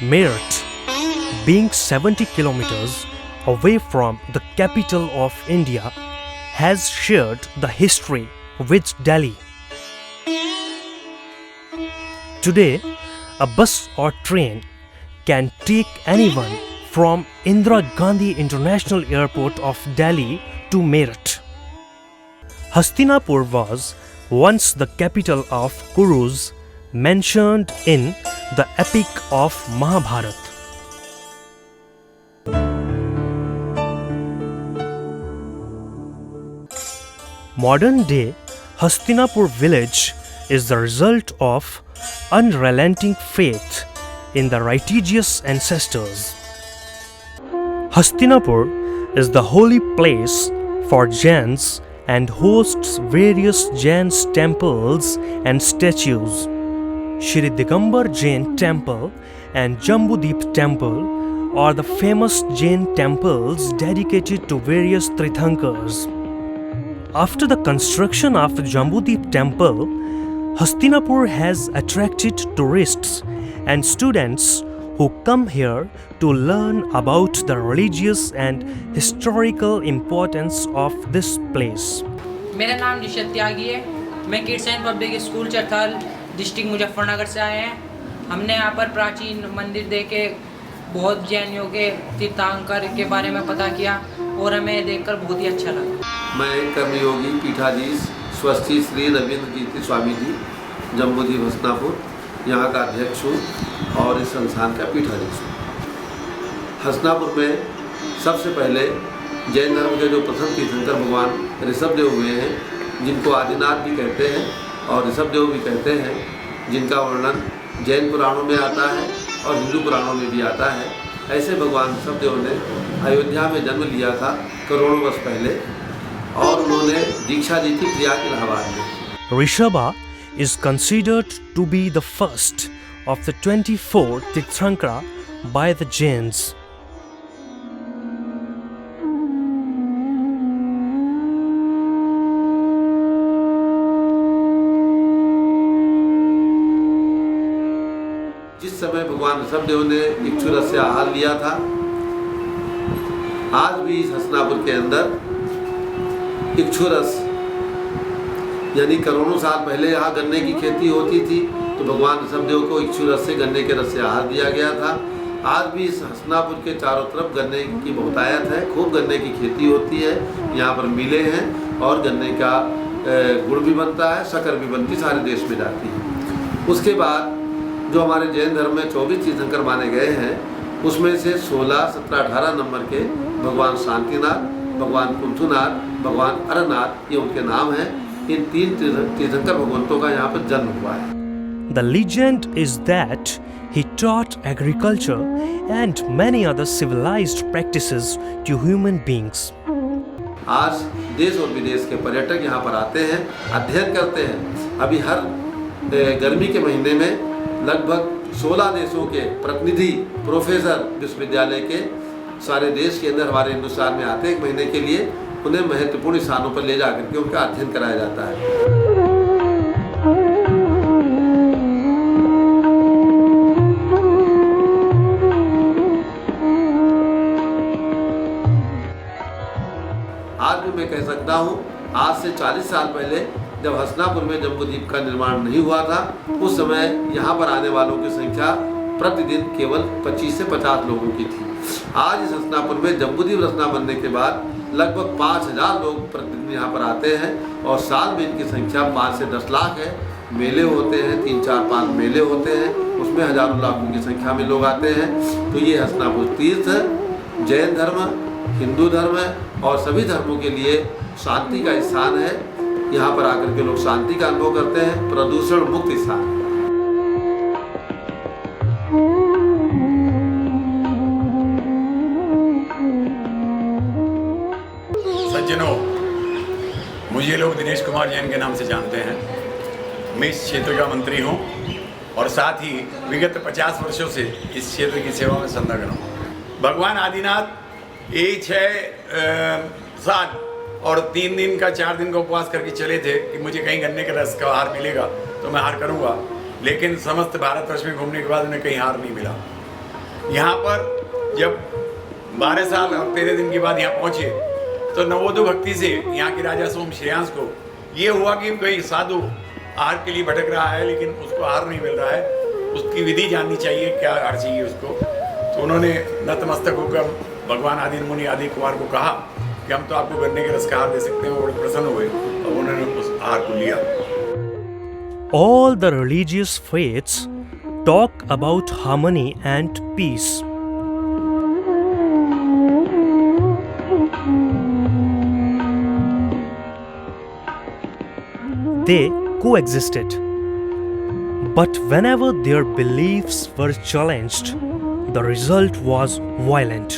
Meerut, being 70 kilometers away from the capital of India, has shared the history with Delhi. Today, a bus or train can take anyone from Indira Gandhi International Airport of Delhi to Meerut. Hastinapur was once the capital of Kurus, mentioned in the epic of Mahabharata. Modern day Hastinapur village is the result of unrelenting faith in the righteous ancestors. Hastinapur is the holy place for Jains and hosts various Jain temples and statues. Shri Digambar Jain Temple and Jambudip Temple are the famous Jain temples dedicated to various Tirthankars. After the construction of Jambudip Temple, Hastinapur has attracted tourists and students who come here to learn about the religious and historical importance of this place. मेरा नाम निशत त्यागी है। मैं किड्सैन public school चरथाल district Muzaffarnagar से आए हैं। हमने यहाँ पर प्राचीन मंदिर देखे, बहुत जैनियों के तीर्थंकर के बारे में पता किया और हमें देखकर बहुत ही अच्छा लगा। मैं कर्मयोगी पीठाधीश स्वस्ति श्री रविंद्र कीर्ति स्वामी जी जम्बूद्वीप हसनापुर यहाँ का अध्यक्ष हूँ और इस संस्थान का पीठाधीश हूँ। हसनापुर में सबसे पहले जैन धर्म के जो प्रथम तीर्थंकर भगवान ऋषभदेव हुए हैं, जिनको आदिनाथ भी कहते हैं और ऋषभदेव भी कहते हैं, जिनका वर्णन जैन पुराणों में आता है और हिंदू पुराणों में भी आता है। ऐसे भगवान ऋषभदेव ने अयोध्या में जन्म लिया था करोड़ों वर्ष पहले और उन्होंने दीक्षा ली थी प्रयाग इलाहाबाद में। Rishabha is considered to be the first of the 24 Tirthankara by the Jains. जिस समय भगवान ऋषभदेव ने इक्षुरस से आहार लिया था, आज भी इस हसनापुर के अंदर इक्षुरस यानी करोड़ों साल पहले यहाँ गन्ने की खेती होती थी, तो भगवान ऋषभदेव को इक्षुरस से गन्ने के रस से आहार दिया गया था। आज भी इस हसनापुर के चारों तरफ गन्ने की बहुतायत है, खूब गन्ने की खेती होती है। यहाँ पर मिलें हैं और गन्ने का गुड़ भी बनता है, शक्कर भी बनती, सारे देश में जाती है। उसके बाद जो हमारे जैन धर्म में 24 तीर्थंकर माने गए हैं, उसमें से 16, 17, 18 नंबर के भगवान शांतिनाथ, भगवान कुंथुनाथ, भगवान अरनाथ, ये उनके नाम हैं। इन तीन तीर्थंकर भगवंतों का यहाँ पर जन्म हुआ है। The legend is that he taught agriculture and many other civilized practices to human beings. आज देश और विदेश के पर्यटक यहाँ पर आते हैं, अध्ययन करते हैं। अभी हर गर्मी के महीने में लगभग 16 देशों के प्रतिनिधि प्रोफेसर विश्वविद्यालय के सारे देश के अंदर हमारे हिंदुस्तान में आते हैं एक महीने के लिए। उन्हें महत्वपूर्ण स्थानों पर ले जाकर के उनका अध्ययन कराया जाता है। आज भी मैं कह सकता हूँ, आज से 40 साल पहले जब हसनापुर में जम्बूद्वीप का निर्माण नहीं हुआ था, उस समय यहाँ पर आने वालों की संख्या प्रतिदिन केवल 25 से 50 लोगों की थी। आज इस हसनापुर में जम्बूद्वीप रचना बनने के बाद लगभग 5000 लोग प्रतिदिन यहाँ पर आते हैं और साल में इनकी संख्या 5 से 10 लाख है। मेले होते हैं, 3, 4, 5 मेले होते हैं, उसमें हजारों लाखों की संख्या में लोग आते हैं। तो ये हसनापुर तीर्थ जैन धर्म, हिंदू धर्म और सभी धर्मों के लिए शांति का स्थान है। यहाँ पर आकर के लोग शांति का अनुभव करते हैं, प्रदूषण मुक्त स्थान। सज्जनों, मुझे लोग दिनेश कुमार जैन के नाम से जानते हैं। मैं इस क्षेत्र का मंत्री हूँ और साथ ही विगत 50 वर्षों से इस क्षेत्र की सेवा में संलग्न हूँ। भगवान आदिनाथ ये 6 साल और 3 दिन का 4 दिन का उपवास करके चले थे कि मुझे कहीं गन्ने के रस का हार मिलेगा तो मैं हार करूँगा, लेकिन समस्त भारतवर्ष में घूमने के बाद उन्हें कहीं हार नहीं मिला। यहाँ पर जब 12 साल और 13 दिन के बाद यहाँ पहुँचे तो नवोदय भक्ति से यहाँ के राजा सोम श्रेयांश को ये हुआ कि कोई साधु आहार के लिए भटक रहा है लेकिन उसको आहार नहीं मिल रहा है, उसकी विधि जाननी चाहिए, क्या आहार चाहिए उसको। तो उन्होंने नतमस्तक होकर भगवान आदि मुनि आदि कुमार को कहा कि हम तो आपको गन्ने के रस का आहार दे सकते हैं। वो बड़े प्रसन्न हुए और उन्होंने उस आहार को लिया। All the religious faiths talk about harmony and peace. They coexisted. But whenever their beliefs were challenged, the result was violent.